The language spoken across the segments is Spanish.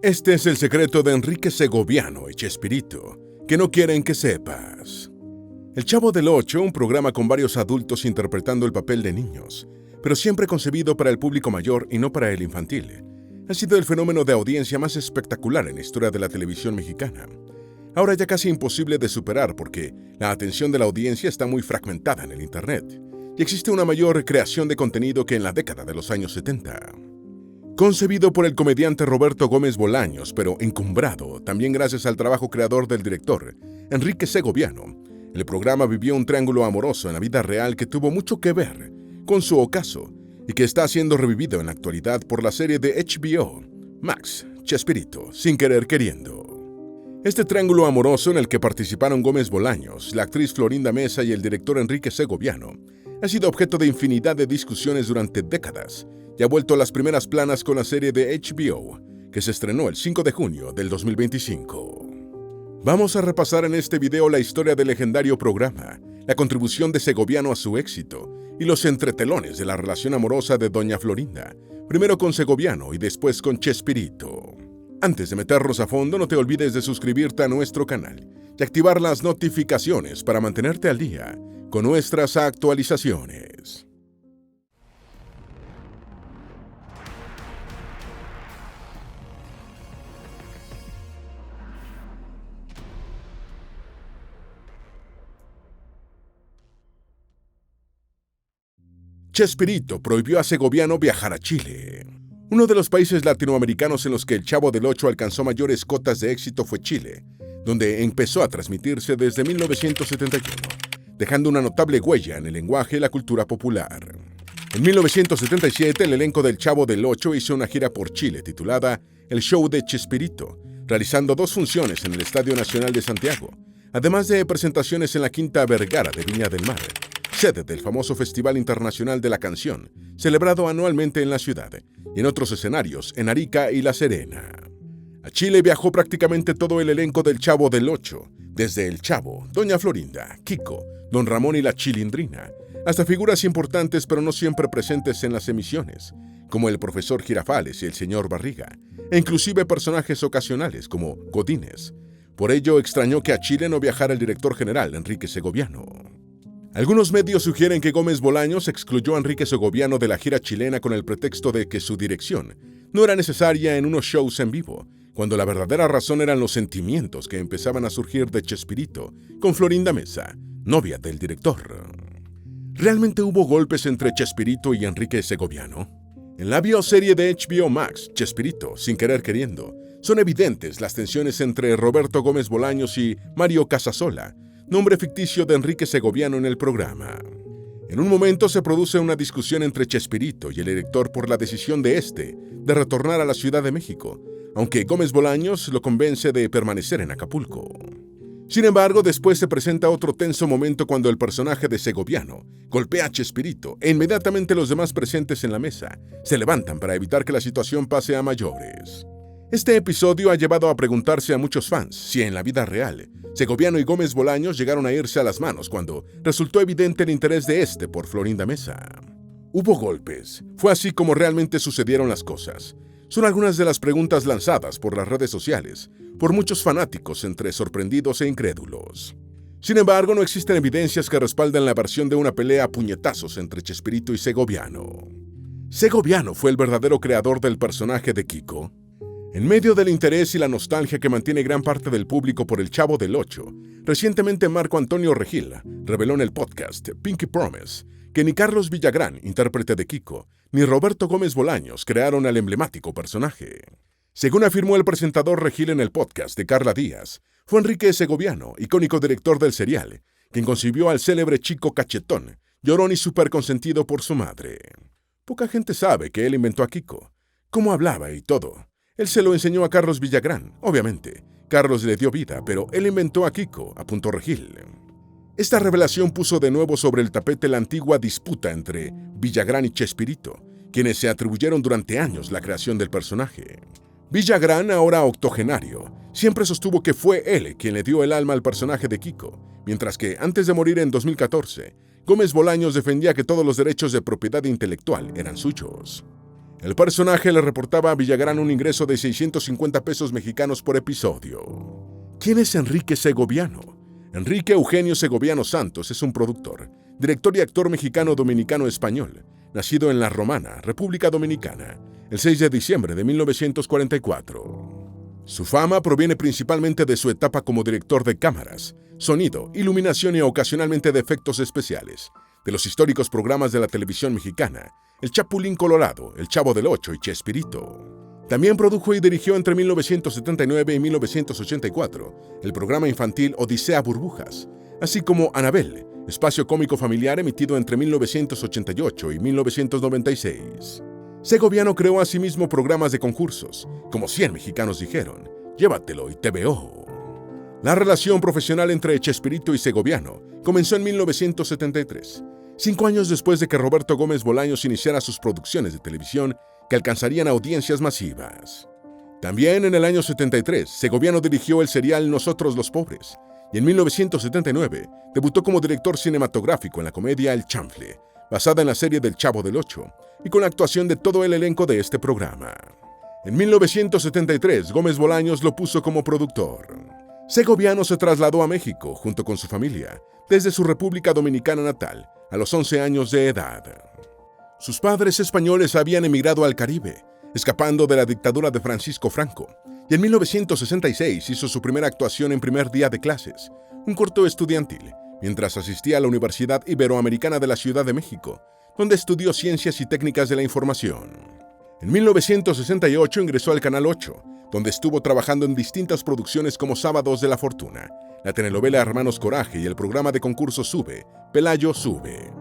Este es el secreto de Enrique Segoviano y Chespirito, que no quieren que sepas. El Chavo del Ocho, un programa con varios adultos interpretando el papel de niños, pero siempre concebido para el público mayor y no para el infantil, ha sido el fenómeno de audiencia más espectacular en la historia de la televisión mexicana. Ahora ya casi imposible de superar porque la atención de la audiencia está muy fragmentada en el Internet y existe una mayor creación de contenido que en la década de los años 70. Concebido por el comediante Roberto Gómez Bolaños, pero encumbrado también gracias al trabajo creador del director, Enrique Segoviano, el programa vivió un triángulo amoroso en la vida real que tuvo mucho que ver con su ocaso y que está siendo revivido en la actualidad por la serie de HBO, Max, Chespirito, sin querer queriendo. Este triángulo amoroso en el que participaron Gómez Bolaños, la actriz Florinda Mesa y el director Enrique Segoviano, ha sido objeto de infinidad de discusiones durante décadas y ha vuelto a las primeras planas con la serie de HBO, que se estrenó el 5 de junio del 2025. Vamos a repasar en este video la historia del legendario programa, la contribución de Segoviano a su éxito y los entretelones de la relación amorosa de Doña Florinda, primero con Segoviano y después con Chespirito. Antes de meternos a fondo, no te olvides de suscribirte a nuestro canal y activar las notificaciones para mantenerte al día con nuestras actualizaciones. Chespirito prohibió a Segoviano viajar a Chile. Uno de los países latinoamericanos en los que el Chavo del Ocho alcanzó mayores cotas de éxito fue Chile, donde empezó a transmitirse desde 1971, dejando una notable huella en el lenguaje y la cultura popular. En 1977, el elenco del Chavo del Ocho hizo una gira por Chile titulada El Show de Chespirito, realizando 2 funciones en el Estadio Nacional de Santiago, además de presentaciones en la Quinta Vergara de Viña del Mar, sede del famoso Festival Internacional de la Canción, celebrado anualmente en la ciudad, y en otros escenarios en Arica y La Serena. A Chile viajó prácticamente todo el elenco del Chavo del Ocho, desde el Chavo, Doña Florinda, Kiko, Don Ramón y la Chilindrina, hasta figuras importantes pero no siempre presentes en las emisiones, como el profesor Girafales y el señor Barriga, e inclusive personajes ocasionales como Godínez. Por ello extrañó que a Chile no viajara el director general Enrique Segoviano. Algunos medios sugieren que Gómez Bolaños excluyó a Enrique Segoviano de la gira chilena con el pretexto de que su dirección no era necesaria en unos shows en vivo, cuando la verdadera razón eran los sentimientos que empezaban a surgir de Chespirito con Florinda Mesa, novia del director. ¿Realmente hubo golpes entre Chespirito y Enrique Segoviano? En la bioserie de HBO Max, Chespirito, sin querer queriendo, son evidentes las tensiones entre Roberto Gómez Bolaños y Mario Casasola, nombre ficticio de Enrique Segoviano en el programa. En un momento se produce una discusión entre Chespirito y el director por la decisión de este de retornar a la Ciudad de México, aunque Gómez Bolaños lo convence de permanecer en Acapulco. Sin embargo, después se presenta otro tenso momento cuando el personaje de Segoviano golpea a Chespirito e inmediatamente los demás presentes en la mesa se levantan para evitar que la situación pase a mayores. Este episodio ha llevado a preguntarse a muchos fans si en la vida real Segoviano y Gómez Bolaños llegaron a irse a las manos cuando resultó evidente el interés de este por Florinda Mesa. ¿Hubo golpes? ¿Fue así como realmente sucedieron las cosas? Son algunas de las preguntas lanzadas por las redes sociales por muchos fanáticos entre sorprendidos e incrédulos. Sin embargo, no existen evidencias que respalden la versión de una pelea a puñetazos entre Chespirito y Segoviano. ¿Segoviano fue el verdadero creador del personaje de Kiko? En medio del interés y la nostalgia que mantiene gran parte del público por el Chavo del Ocho, recientemente Marco Antonio Regil reveló en el podcast Pinky Promise que ni Carlos Villagrán, intérprete de Kiko, ni Roberto Gómez Bolaños crearon al emblemático personaje. Según afirmó el presentador Regil en el podcast de Carla Díaz, fue Enrique Segoviano, icónico director del serial, quien concibió al célebre chico cachetón, llorón y súper consentido por su madre. Poca gente sabe que él inventó a Kiko, cómo hablaba y todo. Él se lo enseñó a Carlos Villagrán, obviamente. Carlos le dio vida, pero él inventó a Kiko, apuntó Regil. Esta revelación puso de nuevo sobre el tapete la antigua disputa entre Villagrán y Chespirito, quienes se atribuyeron durante años la creación del personaje. Villagrán, ahora octogenario, siempre sostuvo que fue él quien le dio el alma al personaje de Kiko, mientras que, antes de morir en 2014, Gómez Bolaños defendía que todos los derechos de propiedad intelectual eran suyos. El personaje le reportaba a Villagrán un ingreso de 650 pesos mexicanos por episodio. ¿Quién es Enrique Segoviano? Enrique Eugenio Segoviano Santos es un productor, director y actor mexicano-dominicano-español, nacido en La Romana, República Dominicana, el 6 de diciembre de 1944. Su fama proviene principalmente de su etapa como director de cámaras, sonido, iluminación y ocasionalmente de efectos especiales, de los históricos programas de la televisión mexicana, El Chapulín Colorado, El Chavo del Ocho y Chespirito. También produjo y dirigió entre 1979 y 1984 el programa infantil Odisea Burbujas, así como Anabel, espacio cómico familiar emitido entre 1988 y 1996. Segoviano creó asimismo programas de concursos, como 100 mexicanos dijeron, Llévatelo y TVO. La relación profesional entre Chespirito y Segoviano comenzó en 1973, 5 años después de que Roberto Gómez Bolaños iniciara sus producciones de televisión que alcanzarían audiencias masivas. También en el año 73, Segoviano dirigió el serial Nosotros los Pobres, y en 1979 debutó como director cinematográfico en la comedia El Chanfle, basada en la serie del Chavo del Ocho, y con la actuación de todo el elenco de este programa. En 1973, Gómez Bolaños lo puso como productor. Segoviano se trasladó a México junto con su familia, desde su República Dominicana natal, a los 11 años de edad. Sus padres españoles habían emigrado al Caribe, escapando de la dictadura de Francisco Franco, y en 1966 hizo su primera actuación en Primer Día de Clases, un corto estudiantil, mientras asistía a la Universidad Iberoamericana de la Ciudad de México, donde estudió Ciencias y Técnicas de la Información. En 1968 ingresó al Canal 8, donde estuvo trabajando en distintas producciones como Sábados de la Fortuna, la telenovela Hermanos Coraje y el programa de concurso Sube, Pelayo Sube.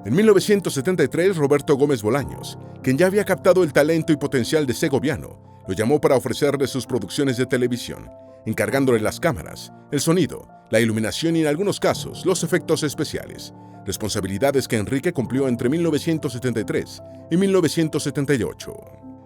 En 1973, Roberto Gómez Bolaños, quien ya había captado el talento y potencial de Segoviano, lo llamó para ofrecerle sus producciones de televisión, encargándole las cámaras, el sonido, la iluminación y en algunos casos los efectos especiales, responsabilidades que Enrique cumplió entre 1973 y 1978.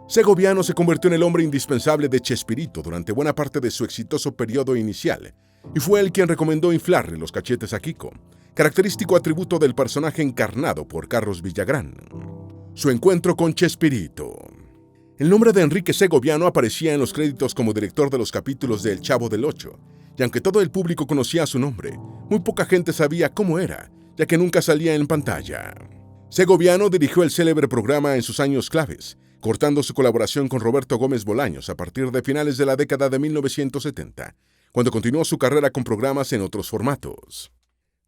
Segoviano se convirtió en el hombre indispensable de Chespirito durante buena parte de su exitoso periodo inicial, y fue él quien recomendó inflarle los cachetes a Kiko, característico atributo del personaje encarnado por Carlos Villagrán. Su encuentro con Chespirito. El nombre de Enrique Segoviano aparecía en los créditos como director de los capítulos de El Chavo del Ocho, y aunque todo el público conocía su nombre, muy poca gente sabía cómo era, ya que nunca salía en pantalla. Segoviano dirigió el célebre programa en sus años claves, cortando su colaboración con Roberto Gómez Bolaños a partir de finales de la década de 1970, cuando continuó su carrera con programas en otros formatos.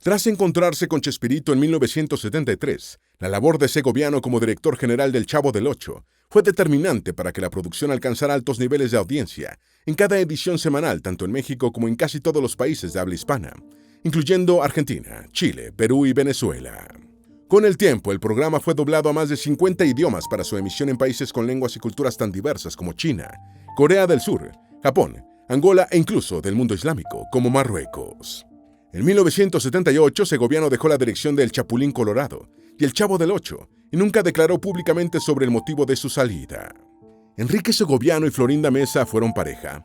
Tras encontrarse con Chespirito en 1973, la labor de Segoviano como director general del Chavo del Ocho fue determinante para que la producción alcanzara altos niveles de audiencia en cada edición semanal tanto en México como en casi todos los países de habla hispana, incluyendo Argentina, Chile, Perú y Venezuela. Con el tiempo, el programa fue doblado a más de 50 idiomas para su emisión en países con lenguas y culturas tan diversas como China, Corea del Sur, Japón, Angola e incluso del mundo islámico, como Marruecos. En 1978, Segoviano dejó la dirección de El Chapulín Colorado y El Chavo del Ocho y nunca declaró públicamente sobre el motivo de su salida. Enrique Segoviano y Florinda Mesa fueron pareja.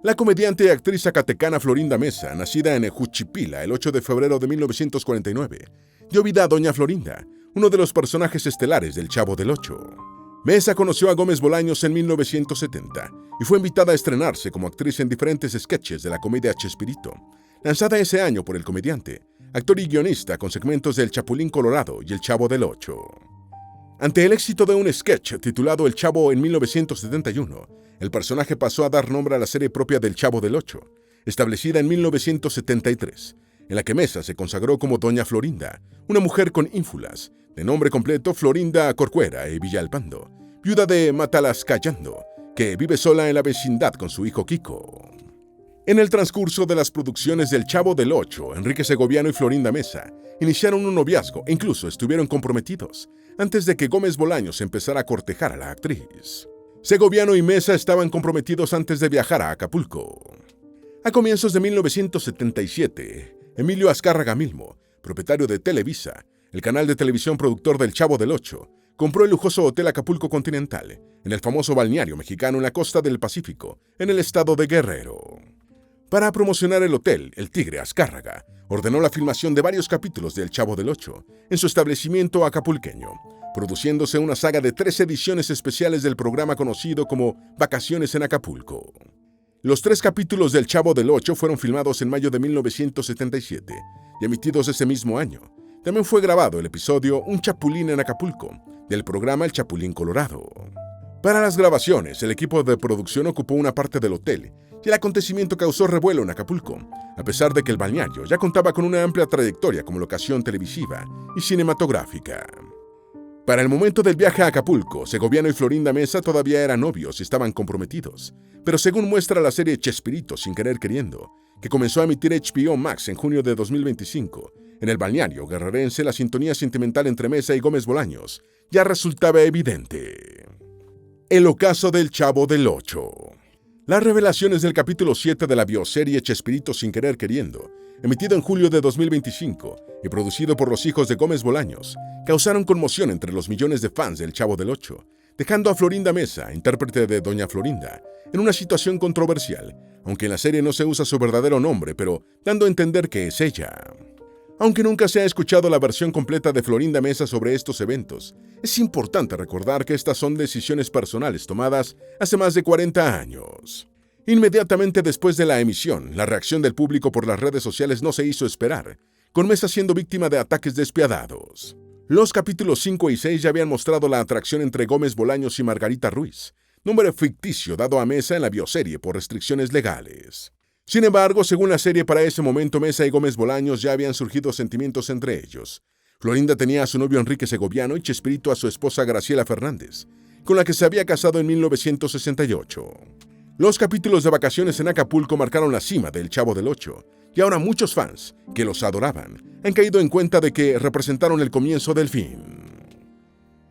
La comediante y actriz zacatecana Florinda Mesa, nacida en Juchipila el 8 de febrero de 1949, dio vida a Doña Florinda, uno de los personajes estelares del Chavo del Ocho. Mesa conoció a Gómez Bolaños en 1970 y fue invitada a estrenarse como actriz en diferentes sketches de la comedia Chespirito, lanzada ese año por el comediante, actor y guionista con segmentos de El Chapulín Colorado y El Chavo del Ocho. Ante el éxito de un sketch titulado El Chavo en 1971, el personaje pasó a dar nombre a la serie propia del Chavo del Ocho, establecida en 1973, en la que Mesa se consagró como Doña Florinda, una mujer con ínfulas, de nombre completo Florinda Corcuera y Villalpando, viuda de Matalascayando, que vive sola en la vecindad con su hijo Kiko. En el transcurso de las producciones del Chavo del Ocho, Enrique Segoviano y Florinda Mesa iniciaron un noviazgo e incluso estuvieron comprometidos antes de que Gómez Bolaños empezara a cortejar a la actriz. Segoviano y Mesa estaban comprometidos antes de viajar a Acapulco. A comienzos de 1977, Emilio Azcárraga Milmo, propietario de Televisa, el canal de televisión productor del Chavo del Ocho, compró el lujoso Hotel Acapulco Continental, en el famoso balneario mexicano en la costa del Pacífico, en el estado de Guerrero. Para promocionar el hotel, el Tigre Azcárraga ordenó la filmación de varios capítulos del Chavo del Ocho en su establecimiento acapulqueño, produciéndose una saga de 3 ediciones especiales del programa conocido como Vacaciones en Acapulco. Los 3 capítulos del Chavo del Ocho fueron filmados en mayo de 1977 y emitidos ese mismo año. También fue grabado el episodio Un Chapulín en Acapulco, del programa El Chapulín Colorado. Para las grabaciones, el equipo de producción ocupó una parte del hotel y el acontecimiento causó revuelo en Acapulco, a pesar de que el balneario ya contaba con una amplia trayectoria como locación televisiva y cinematográfica. Para el momento del viaje a Acapulco, Segoviano y Florinda Mesa todavía eran novios y estaban comprometidos, pero según muestra la serie Chespirito sin querer queriendo, que comenzó a emitir HBO Max en junio de 2025, en el balneario guerrerense la sintonía sentimental entre Mesa y Gómez Bolaños ya resultaba evidente. El ocaso del Chavo del Ocho. Las revelaciones del capítulo 7 de la bioserie Chespirito sin querer queriendo, emitido en julio de 2025 y producido por los hijos de Gómez Bolaños, causaron conmoción entre los millones de fans del Chavo del Ocho, dejando a Florinda Mesa, intérprete de Doña Florinda, en una situación controversial, aunque en la serie no se usa su verdadero nombre, pero dando a entender que es ella. Aunque nunca se ha escuchado la versión completa de Florinda Mesa sobre estos eventos, es importante recordar que estas son decisiones personales tomadas hace más de 40 años. Inmediatamente después de la emisión, la reacción del público por las redes sociales no se hizo esperar, con Mesa siendo víctima de ataques despiadados. Los capítulos 5 y 6 ya habían mostrado la atracción entre Gómez Bolaños y Margarita Ruiz, nombre ficticio dado a Mesa en la bioserie por restricciones legales. Sin embargo, según la serie, para ese momento Mesa y Gómez Bolaños ya habían surgido sentimientos entre ellos. Florinda tenía a su novio Enrique Segoviano y Chespirito a su esposa Graciela Fernández, con la que se había casado en 1968. Los capítulos de Vacaciones en Acapulco marcaron la cima del Chavo del Ocho, y ahora muchos fans, que los adoraban, han caído en cuenta de que representaron el comienzo del fin.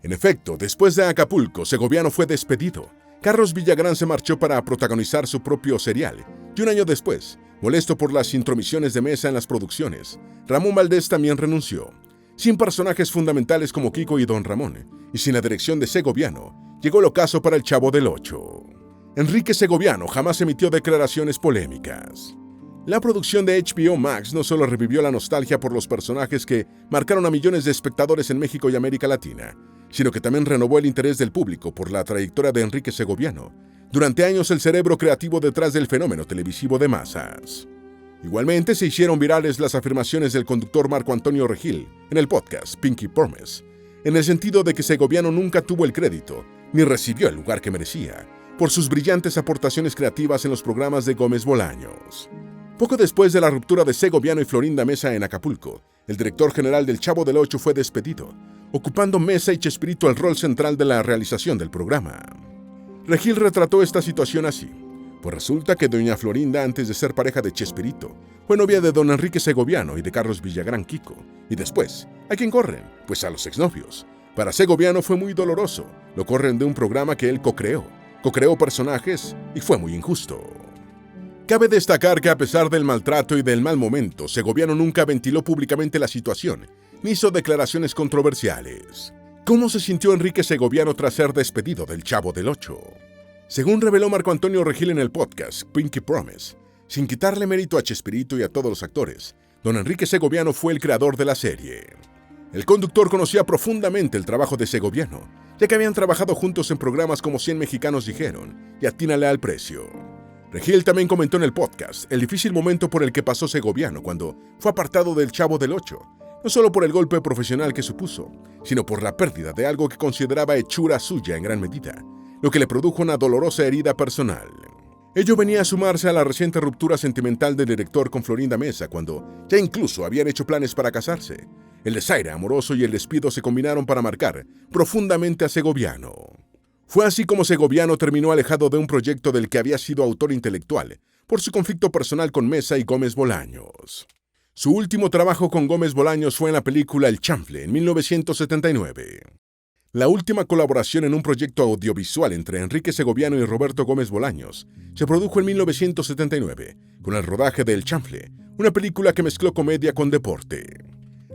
En efecto, después de Acapulco, Segoviano fue despedido. Carlos Villagrán se marchó para protagonizar su propio serial, y un año después, molesto por las intromisiones de Mesa en las producciones, Ramón Valdés también renunció. Sin personajes fundamentales como Kiko y Don Ramón, y sin la dirección de Segoviano, llegó el ocaso para el Chavo del Ocho. Enrique Segoviano jamás emitió declaraciones polémicas. La producción de HBO Max no solo revivió la nostalgia por los personajes que marcaron a millones de espectadores en México y América Latina, sino que también renovó el interés del público por la trayectoria de Enrique Segoviano, durante años el cerebro creativo detrás del fenómeno televisivo de masas. Igualmente se hicieron virales las afirmaciones del conductor Marco Antonio Regil en el podcast Pinky Promise, en el sentido de que Segoviano nunca tuvo el crédito, ni recibió el lugar que merecía, por sus brillantes aportaciones creativas en los programas de Gómez Bolaños. Poco después de la ruptura de Segoviano y Florinda Mesa en Acapulco, el director general del Chavo del Ocho fue despedido, ocupando Mesa y Chespirito el rol central de la realización del programa. Regil retrató esta situación así: pues resulta que doña Florinda, antes de ser pareja de Chespirito, fue novia de don Enrique Segoviano y de Carlos Villagrán Kiko, y después, ¿a quién corren? Pues a los exnovios. Para Segoviano fue muy doloroso, lo corren de un programa que él co-creó personajes y fue muy injusto. Cabe destacar que a pesar del maltrato y del mal momento, Segoviano nunca ventiló públicamente la situación, ni hizo declaraciones controversiales. ¿Cómo se sintió Enrique Segoviano tras ser despedido del Chavo del Ocho? Según reveló Marco Antonio Regil en el podcast Pinky Promise, sin quitarle mérito a Chespirito y a todos los actores, don Enrique Segoviano fue el creador de la serie. El conductor conocía profundamente el trabajo de Segoviano, ya que habían trabajado juntos en programas como 100 mexicanos dijeron y Atínale al precio. Regil también comentó en el podcast el difícil momento por el que pasó Segoviano cuando fue apartado del Chavo del Ocho, no solo por el golpe profesional que supuso, sino por la pérdida de algo que consideraba hechura suya en gran medida, lo que le produjo una dolorosa herida personal. Ello venía a sumarse a la reciente ruptura sentimental del director con Florinda Mesa, cuando ya incluso habían hecho planes para casarse. El desaire amoroso y el despido se combinaron para marcar profundamente a Segoviano. Fue así como Segoviano terminó alejado de un proyecto del que había sido autor intelectual, por su conflicto personal con Mesa y Gómez Bolaños. Su último trabajo con Gómez Bolaños fue en la película El Chanfle, en 1979. La última colaboración en un proyecto audiovisual entre Enrique Segoviano y Roberto Gómez Bolaños se produjo en 1979, con el rodaje de El Chanfle, una película que mezcló comedia con deporte.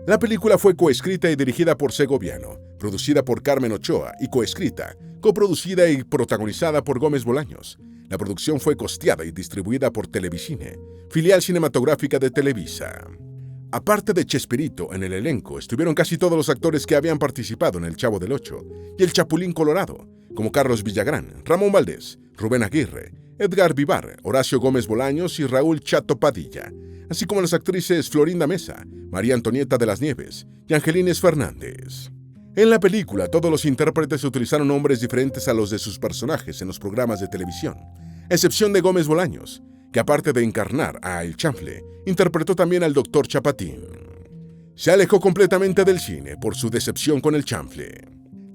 La película fue coescrita y dirigida por Segoviano, producida por Carmen Ochoa y coescrita, coproducida y protagonizada por Gómez Bolaños. La producción fue costeada y distribuida por Televicine, filial cinematográfica de Televisa. Aparte de Chespirito, en el elenco estuvieron casi todos los actores que habían participado en El Chavo del Ocho y El Chapulín Colorado, como Carlos Villagrán, Ramón Valdés, Rubén Aguirre, Edgar Vivar, Horacio Gómez Bolaños y Raúl Chato Padilla, así como las actrices Florinda Mesa, María Antonieta de las Nieves y Angelines Fernández. En la película, todos los intérpretes utilizaron nombres diferentes a los de sus personajes en los programas de televisión, a excepción de Gómez Bolaños, que aparte de encarnar a El Chanfle, interpretó también al Dr. Chapatín. Se alejó completamente del cine por su decepción con El Chanfle.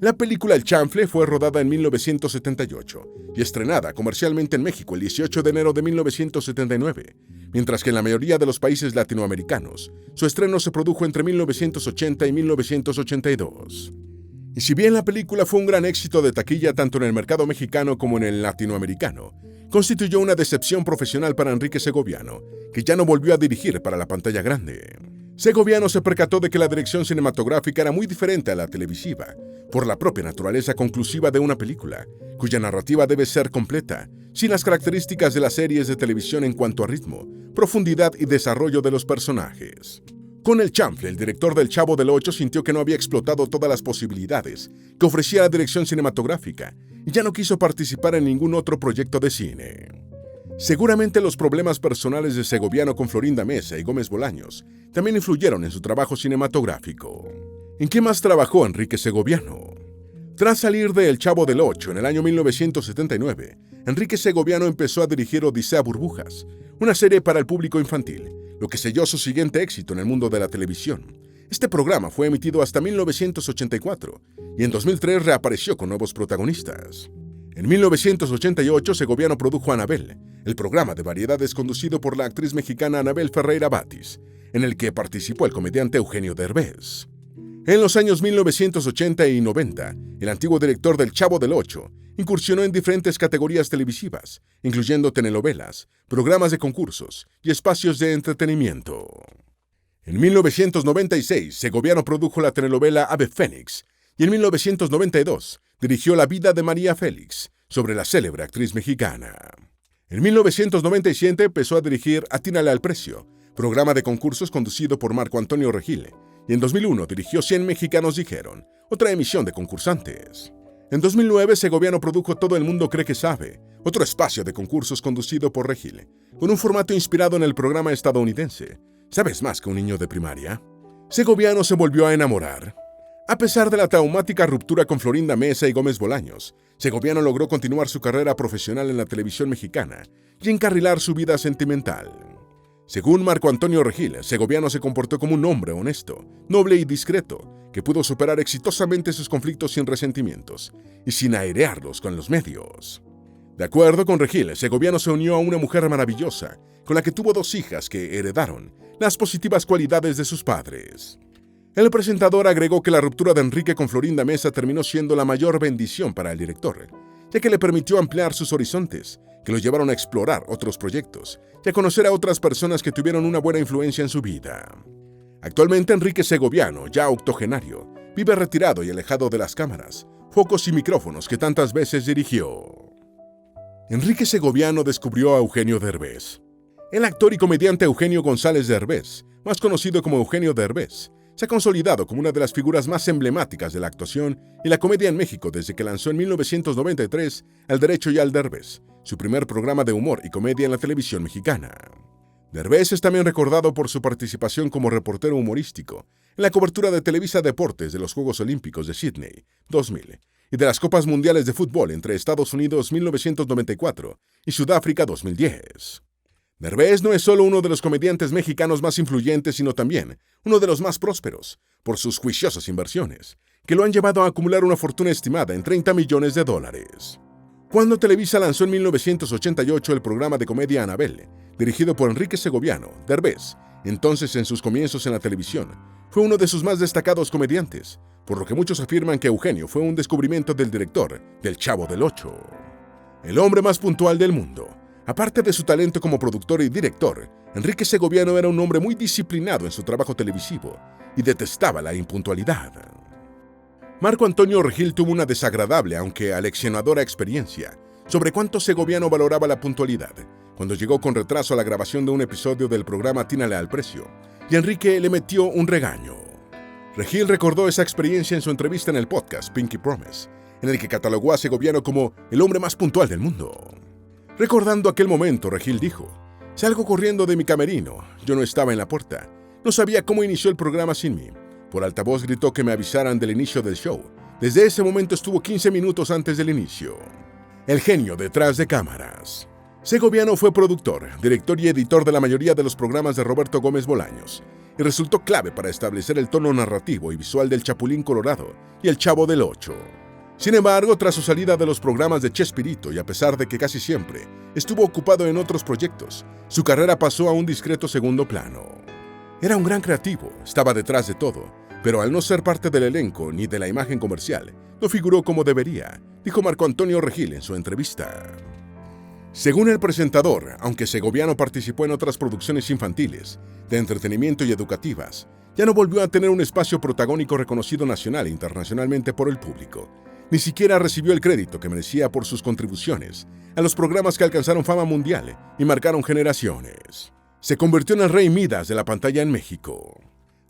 La película El Chanfle fue rodada en 1978 y estrenada comercialmente en México el 18 de enero de 1979, mientras que en la mayoría de los países latinoamericanos, su estreno se produjo entre 1980 y 1982. Y si bien la película fue un gran éxito de taquilla tanto en el mercado mexicano como en el latinoamericano, constituyó una decepción profesional para Enrique Segoviano, que ya no volvió a dirigir para la pantalla grande. Segoviano se percató de que la dirección cinematográfica era muy diferente a la televisiva, por la propia naturaleza conclusiva de una película, cuya narrativa debe ser completa, sin las características de las series de televisión en cuanto a ritmo, profundidad y desarrollo de los personajes. Con El Chanfle, el director del Chavo del Ocho sintió que no había explotado todas las posibilidades que ofrecía la dirección cinematográfica y ya no quiso participar en ningún otro proyecto de cine. Seguramente los problemas personales de Segoviano con Florinda Mesa y Gómez Bolaños también influyeron en su trabajo cinematográfico. ¿En qué más trabajó Enrique Segoviano? Tras salir de El Chavo del Ocho en el año 1979, Enrique Segoviano empezó a dirigir Odisea Burbujas, una serie para el público infantil, lo que selló su siguiente éxito en el mundo de la televisión. Este programa fue emitido hasta 1984 y en 2003 reapareció con nuevos protagonistas. En 1988, Segoviano produjo Anabel, el programa de variedades conducido por la actriz mexicana Anabel Ferreira Batis, en el que participó el comediante Eugenio Derbez. En los años 1980 y 90, el antiguo director del Chavo del Ocho incursionó en diferentes categorías televisivas, incluyendo telenovelas, programas de concursos y espacios de entretenimiento. En 1996, Segoviano produjo la telenovela Ave Fénix y en 1992 dirigió La vida de María Félix, sobre la célebre actriz mexicana. En 1997 empezó a dirigir Atínale al precio, programa de concursos conducido por Marco Antonio Regil, y en 2001 dirigió 100 mexicanos dijeron, otra emisión de concursantes. En 2009, Segoviano produjo Todo el mundo cree que sabe, otro espacio de concursos conducido por Regil, con un formato inspirado en el programa estadounidense ¿Sabes más que un niño de primaria? Segoviano se volvió a enamorar. A pesar de la traumática ruptura con Florinda Mesa y Gómez Bolaños, Segoviano logró continuar su carrera profesional en la televisión mexicana y encarrilar su vida sentimental. Según Marco Antonio Regil, Segoviano se comportó como un hombre honesto, noble y discreto, que pudo superar exitosamente sus conflictos sin resentimientos y sin airearlos con los medios. De acuerdo con Regil, Segoviano se unió a una mujer maravillosa, con la que tuvo 2 hijas que heredaron las positivas cualidades de sus padres. El presentador agregó que la ruptura de Enrique con Florinda Mesa terminó siendo la mayor bendición para el director, ya que le permitió ampliar sus horizontes, que lo llevaron a explorar otros proyectos y a conocer a otras personas que tuvieron una buena influencia en su vida. Actualmente Enrique Segoviano, ya octogenario, vive retirado y alejado de las cámaras, focos y micrófonos que tantas veces dirigió. Enrique Segoviano descubrió a Eugenio Derbez. El actor y comediante Eugenio González Derbez, más conocido como Eugenio Derbez, se ha consolidado como una de las figuras más emblemáticas de la actuación y la comedia en México desde que lanzó en 1993 Al Derecho y al Derbez, su primer programa de humor y comedia en la televisión mexicana. Derbez es también recordado por su participación como reportero humorístico en la cobertura de Televisa Deportes de los Juegos Olímpicos de Sydney 2000 y de las Copas Mundiales de Fútbol entre Estados Unidos 1994 y Sudáfrica 2010. Derbez no es solo uno de los comediantes mexicanos más influyentes, sino también uno de los más prósperos, por sus juiciosas inversiones, que lo han llevado a acumular una fortuna estimada en $30 millones. Cuando Televisa lanzó en 1988 el programa de comedia Anabel, dirigido por Enrique Segoviano, Derbez, entonces en sus comienzos en la televisión, fue uno de sus más destacados comediantes, por lo que muchos afirman que Eugenio fue un descubrimiento del director del Chavo del Ocho. El hombre más puntual del mundo. Aparte de su talento como productor y director, Enrique Segoviano era un hombre muy disciplinado en su trabajo televisivo y detestaba la impuntualidad. Marco Antonio Regil tuvo una desagradable, aunque aleccionadora experiencia, sobre cuánto Segoviano valoraba la puntualidad, cuando llegó con retraso a la grabación de un episodio del programa Atínale al Precio, y Enrique le metió un regaño. Regil recordó esa experiencia en su entrevista en el podcast Pinky Promise, en el que catalogó a Segoviano como el hombre más puntual del mundo. Recordando aquel momento, Regil dijo: «Salgo corriendo de mi camerino, yo no estaba en la puerta, no sabía cómo inició el programa sin mí. Por altavoz gritó que me avisaran del inicio del show. Desde ese momento estuvo 15 minutos antes del inicio». El genio detrás de cámaras. Segoviano fue productor, director y editor de la mayoría de los programas de Roberto Gómez Bolaños, y resultó clave para establecer el tono narrativo y visual del Chapulín Colorado y el Chavo del Ocho. Sin embargo, tras su salida de los programas de Chespirito y a pesar de que casi siempre estuvo ocupado en otros proyectos, su carrera pasó a un discreto segundo plano. Era un gran creativo, estaba detrás de todo, pero al no ser parte del elenco ni de la imagen comercial, no figuró como debería, dijo Marco Antonio Regil en su entrevista. Según el presentador, aunque Segoviano participó en otras producciones infantiles, de entretenimiento y educativas, ya no volvió a tener un espacio protagónico reconocido nacional e internacionalmente por el público. Ni siquiera recibió el crédito que merecía por sus contribuciones a los programas que alcanzaron fama mundial y marcaron generaciones. Se convirtió en el rey Midas de la pantalla en México.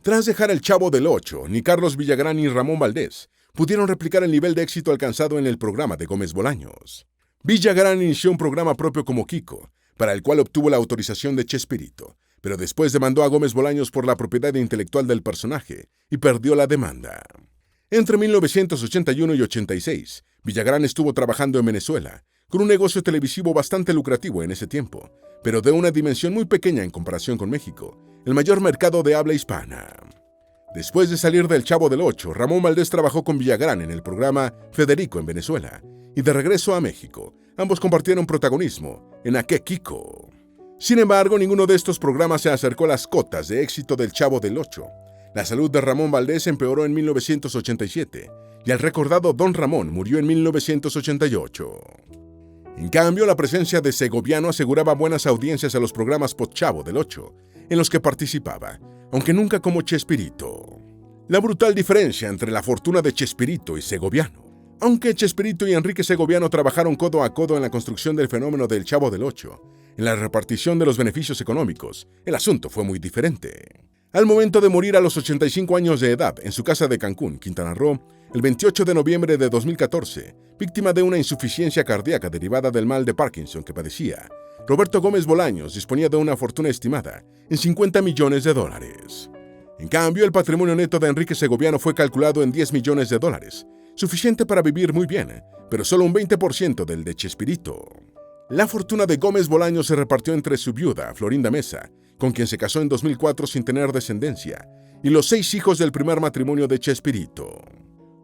Tras dejar El Chavo del Ocho, ni Carlos Villagrán ni Ramón Valdés pudieron replicar el nivel de éxito alcanzado en el programa de Gómez Bolaños. Villagrán inició un programa propio como Kiko, para el cual obtuvo la autorización de Chespirito, pero después demandó a Gómez Bolaños por la propiedad intelectual del personaje y perdió la demanda. Entre 1981 y 86, Villagrán estuvo trabajando en Venezuela, con un negocio televisivo bastante lucrativo en ese tiempo, pero de una dimensión muy pequeña en comparación con México, el mayor mercado de habla hispana. Después de salir del Chavo del Ocho, Ramón Valdés trabajó con Villagrán en el programa Federico en Venezuela, y de regreso a México, ambos compartieron protagonismo en Aqué Kiko. Sin embargo, ninguno de estos programas se acercó a las cotas de éxito del Chavo del Ocho. La salud de Ramón Valdés empeoró en 1987 y el recordado Don Ramón murió en 1988. En cambio, la presencia de Segoviano aseguraba buenas audiencias a los programas post-Chavo del Ocho, en los que participaba, aunque nunca como Chespirito. La brutal diferencia entre la fortuna de Chespirito y Segoviano. Aunque Chespirito y Enrique Segoviano trabajaron codo a codo en la construcción del fenómeno del Chavo del Ocho, en la repartición de los beneficios económicos, el asunto fue muy diferente. Al momento de morir a los 85 años de edad en su casa de Cancún, Quintana Roo, el 28 de noviembre de 2014, víctima de una insuficiencia cardíaca derivada del mal de Parkinson que padecía, Roberto Gómez Bolaños disponía de una fortuna estimada en $50 millones. En cambio, el patrimonio neto de Enrique Segoviano fue calculado en $10 millones, suficiente para vivir muy bien, pero solo un 20% del de Chespirito. La fortuna de Gómez Bolaños se repartió entre su viuda, Florinda Mesa, con quien se casó en 2004 sin tener descendencia, y los 6 hijos del primer matrimonio de Chespirito.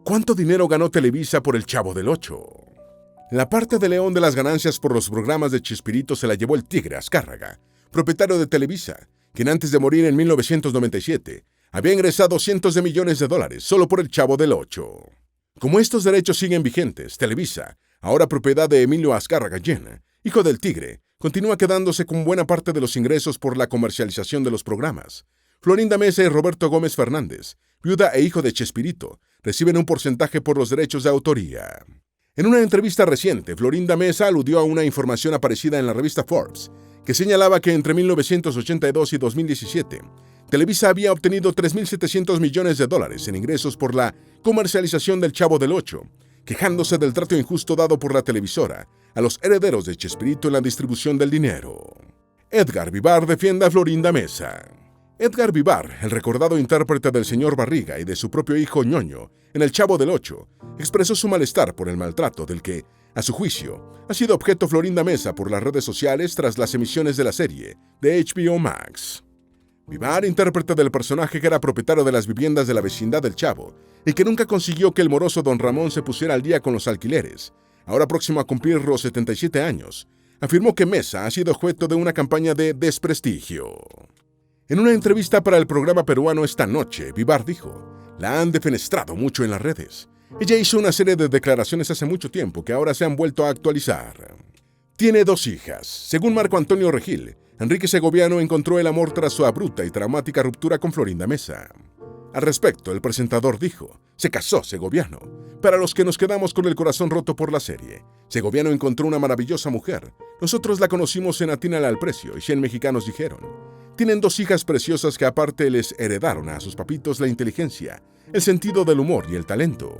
¿Cuánto dinero ganó Televisa por El Chavo del Ocho? La parte de León de las ganancias por los programas de Chespirito se la llevó el Tigre Azcárraga, propietario de Televisa, quien antes de morir en 1997 había ingresado cientos de millones de dólares solo por El Chavo del Ocho. Como estos derechos siguen vigentes, Televisa, ahora propiedad de Emilio Azcárraga Llena, hijo del Tigre, continúa quedándose con buena parte de los ingresos por la comercialización de los programas. Florinda Mesa y Roberto Gómez Fernández, viuda e hijo de Chespirito, reciben un porcentaje por los derechos de autoría. En una entrevista reciente, Florinda Mesa aludió a una información aparecida en la revista Forbes, que señalaba que entre 1982 y 2017, Televisa había obtenido $3.700 millones en ingresos por la comercialización del Chavo del Ocho, quejándose del trato injusto dado por la televisora a los herederos de Chespirito en la distribución del dinero. Edgar Vivar defiende a Florinda Mesa. Edgar Vivar, el recordado intérprete del señor Barriga y de su propio hijo Ñoño en El Chavo del Ocho, expresó su malestar por el maltrato del que, a su juicio, ha sido objeto Florinda Mesa por las redes sociales tras las emisiones de la serie de HBO Max. Vivar, intérprete del personaje que era propietario de las viviendas de la vecindad del Chavo y que nunca consiguió que el moroso Don Ramón se pusiera al día con los alquileres, ahora próximo a cumplir los 77 años, afirmó que Mesa ha sido objeto de una campaña de desprestigio. En una entrevista para el programa peruano Esta Noche, Vivar dijo: "La han defenestrado mucho en las redes. Ella hizo una serie de declaraciones hace mucho tiempo que ahora se han vuelto a actualizar". Tiene 2 hijas. Según Marco Antonio Regil, Enrique Segoviano encontró el amor tras su abrupta y traumática ruptura con Florinda Mesa. Al respecto, el presentador dijo, se casó Segoviano. Para los que nos quedamos con el corazón roto por la serie, Segoviano encontró una maravillosa mujer. Nosotros la conocimos en Atínala al Precio y 100 mexicanos dijeron. Tienen 2 hijas preciosas que aparte les heredaron a sus papitos la inteligencia, el sentido del humor y el talento.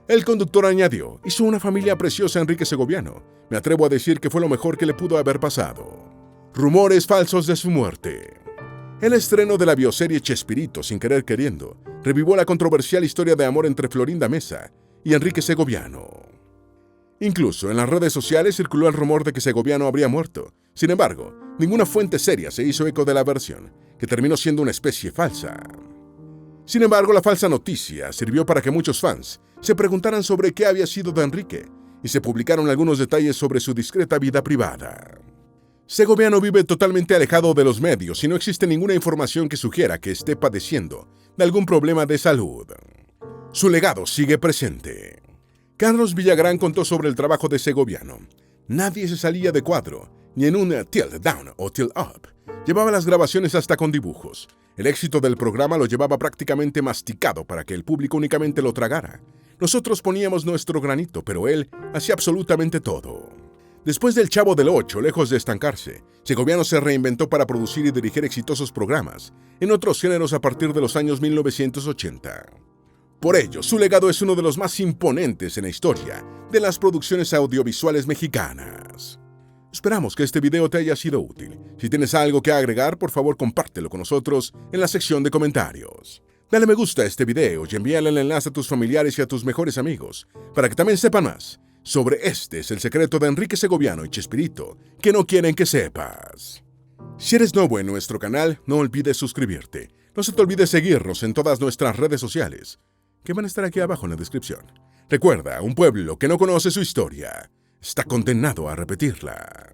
El conductor añadió, hizo una familia preciosa Enrique Segoviano. Me atrevo a decir que fue lo mejor que le pudo haber pasado. Rumores falsos de su muerte. El estreno de la bioserie Chespirito, sin querer queriendo, revivó la controversial historia de amor entre Florinda Mesa y Enrique Segoviano. Incluso en las redes sociales circuló el rumor de que Segoviano habría muerto. Sin embargo, ninguna fuente seria se hizo eco de la versión, que terminó siendo una especie falsa. Sin embargo, la falsa noticia sirvió para que muchos fans se preguntaran sobre qué había sido de Enrique, y se publicaron algunos detalles sobre su discreta vida privada. Segoviano vive totalmente alejado de los medios y no existe ninguna información que sugiera que esté padeciendo de algún problema de salud. Su legado sigue presente. Carlos Villagrán contó sobre el trabajo de Segoviano. Nadie se salía de cuadro, ni en un tilt down o tilt up. Llevaba las grabaciones hasta con dibujos. El éxito del programa lo llevaba prácticamente masticado para que el público únicamente lo tragara. Nosotros poníamos nuestro granito, pero él hacía absolutamente todo. Después del Chavo del Ocho, lejos de estancarse, Segoviano se reinventó para producir y dirigir exitosos programas en otros géneros a partir de los años 1980. Por ello, su legado es uno de los más imponentes en la historia de las producciones audiovisuales mexicanas. Esperamos que este video te haya sido útil. Si tienes algo que agregar, por favor compártelo con nosotros en la sección de comentarios. Dale me gusta a este video y envíale el enlace a tus familiares y a tus mejores amigos para que también sepan más sobre este es el secreto de Enrique Segoviano y Chespirito que no quieren que sepas. Si eres nuevo en nuestro canal, no olvides suscribirte. No se te olvide seguirnos en todas nuestras redes sociales, que van a estar aquí abajo en la descripción. Recuerda, un pueblo que no conoce su historia está condenado a repetirla.